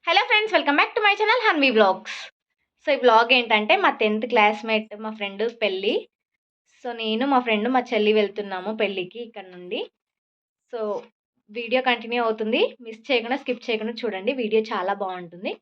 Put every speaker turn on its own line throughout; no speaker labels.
Hello friends, welcome back to my channel Hanvi vlogs. So ఈ vlog ఏంటంటే మా 10th classmate మా ఫ్రెండ్ పెళ్ళి. సో నేను మా ఫ్రెండ్ మా చెల్లి వెళ్తున్నాము పెళ్ళికి ఇక్కడ నుండి. సో వీడియో కంటిన్యూ అవుతుంది, మిస్ చేయకుండా స్కిప్ చేయకుండా చూడండి, వీడియో చాలా బాగుంటుంది.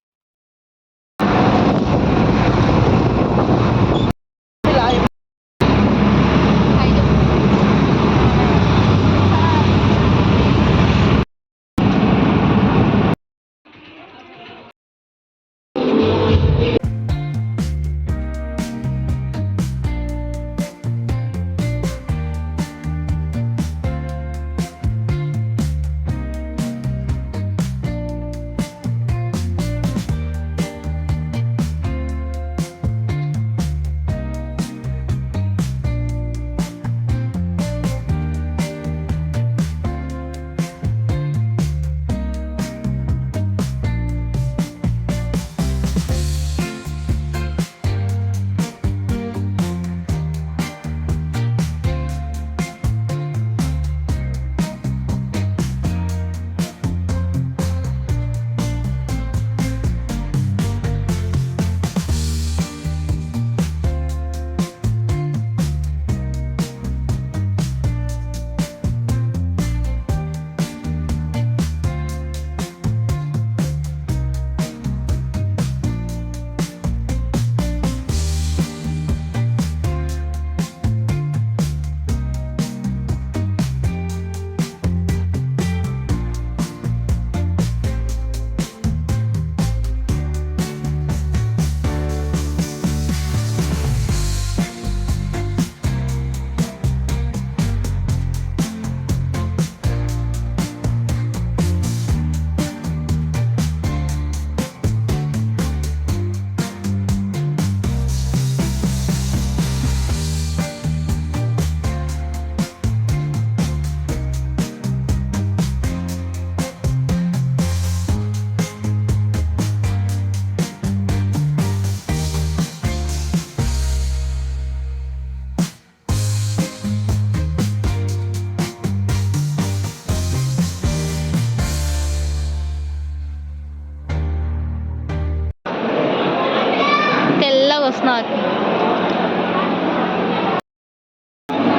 తెల్లగా వస్తున్నారు.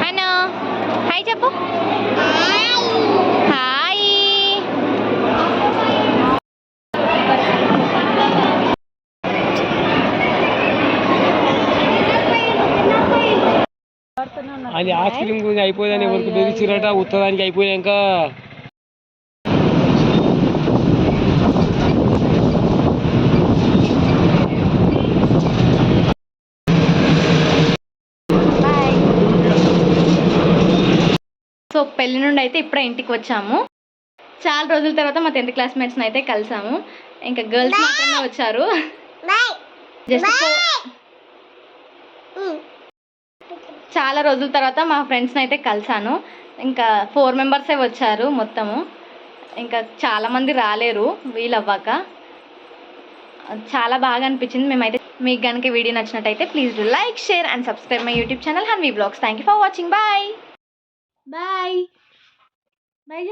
అన్నా హాయ్ చెప్పు. హాయ్.
అది ఐస్ క్రీమ్ గురించి అయిపోయిందని ఎవరికి బెదిరిచిరట, ఉత్తరానికి అయిపోయాక
సో పెళ్లి నుండి అయితే ఇప్పుడే ఇంటికి వచ్చాము. చాలా రోజుల తర్వాత మా 10th క్లాస్మేట్స్ని అయితే కలిసాము. ఇంకా గర్ల్స్ మాత్రమే వచ్చారు. జస్ట్ చాలా రోజుల తర్వాత మా ఫ్రెండ్స్ని అయితే కలిసాను. ఇంకా 4 మెంబర్సే వచ్చారు మొత్తము. ఇంకా చాలామంది రాలేరు వీలవ్వక. చాలా బాగా అనిపించింది. మేమైతే మీకు కనుక వీడియో నచ్చినట్టయితే please do like, share and subscribe my YouTube channel Hanvi vlogs. Thank you for watching. Bye bye bye.